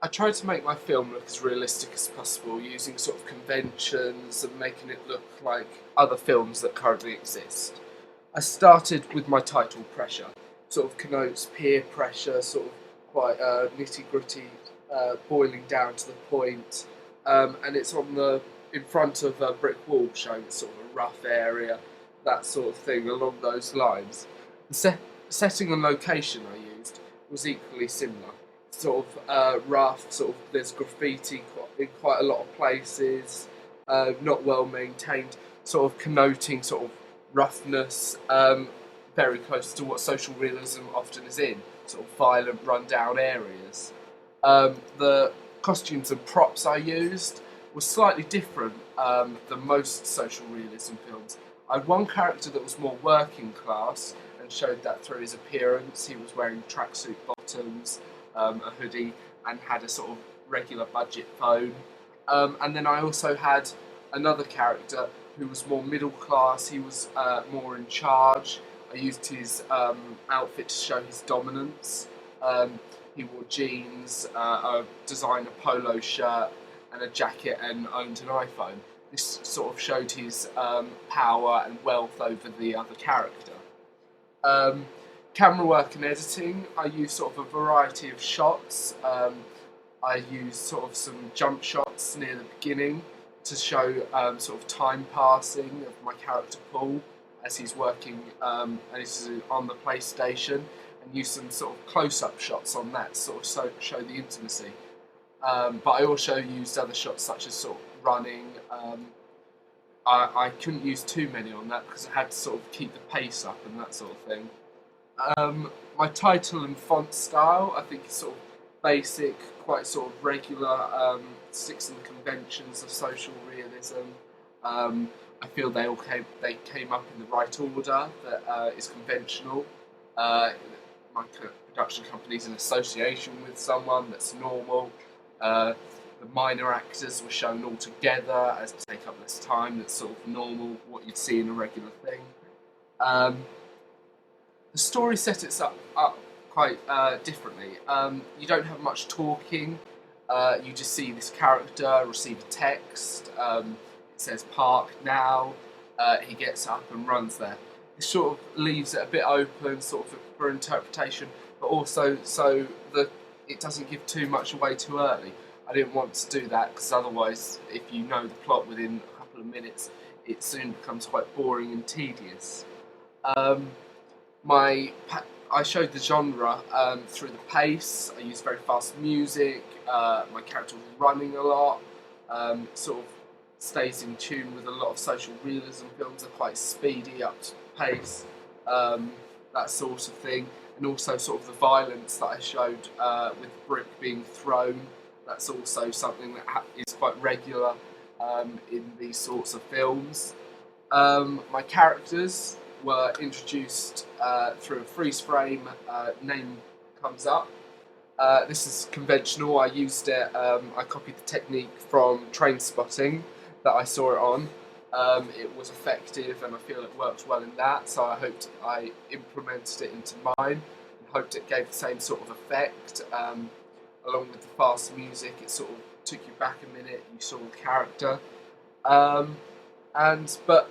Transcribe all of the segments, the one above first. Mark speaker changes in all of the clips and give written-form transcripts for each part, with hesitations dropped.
Speaker 1: I tried to make my film look as realistic as possible using sort of conventions and making it look like other films that currently exist. I started with my title, Pressure. Sort of connotes peer pressure, sort of quite nitty gritty, boiling down to the point. And it's on the in front of a brick wall, showing sort of a rough area, that sort of thing along those lines. The setting and location I used was equally similar. Sort of rough, sort of there's graffiti in quite a lot of places, not well maintained, sort of connoting sort of roughness, very close to what social realism often is in, sort of violent, run-down areas. The costumes and props I used were slightly different than most social realism films. I had one character that was more working class and showed that through his appearance. He was wearing tracksuit bottoms, a hoodie, and had a sort of regular budget phone. And then I also had another character who was more middle class. He was more in charge. I used his outfit to show his dominance. He wore jeans, a designer polo shirt, and a jacket, and owned an iPhone. This sort of showed his power and wealth over the other character. Camera work and editing, I used sort of a variety of shots. I used sort of some jump shots near the beginning to show sort of time passing of my character Paul as he's working and he's on the PlayStation, and use some sort of close-up shots on that to sort of show the intimacy. But I also used other shots such as sort of running. I couldn't use too many on that because I had to sort of keep the pace up and that sort of thing. My title and font style, I think, is sort of basic, quite sort of regular, sticks to the conventions of social realism. I feel they came up in the right order that is conventional. My production company's in association with someone that's normal. The minor actors were shown all together as to take up less time. That's sort of normal, what you'd see in a regular thing. The story set itself up quite differently. You don't have much talking. You just see this character receive a text. It says "Park now." He gets up and runs there. It sort of leaves it a bit open, sort of for interpretation, but also so that it doesn't give too much away too early. I didn't want to do that because otherwise, if you know the plot within a couple of minutes, it soon becomes quite boring and tedious. I showed the genre through the pace. I used very fast music. My character was running a lot. Sort of stays in tune with a lot of social realism films. Are quite speedy, up to pace, that sort of thing. And also sort of the violence that I showed with brick being thrown. That's also something that is quite regular in these sorts of films. My characters were introduced through a freeze frame. Name comes up. This is conventional. I used it. I copied the technique from Train Spotting that I saw it on. It was effective, and I feel it worked well in that. So I hoped I implemented it into mine, and hoped it gave the same sort of effect. Along with the fast music, it sort of took you back a minute. You saw the character, but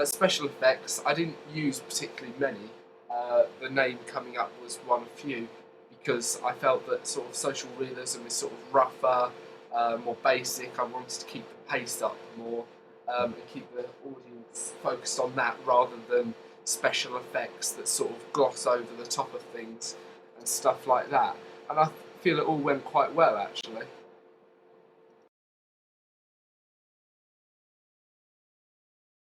Speaker 1: special effects, I didn't use particularly many. The name coming up was one of few, because I felt that sort of social realism is sort of rougher, more basic. I wanted to keep the pace up more and keep the audience focused on that rather than special effects that sort of gloss over the top of things and stuff like that. And I feel it all went quite well, actually.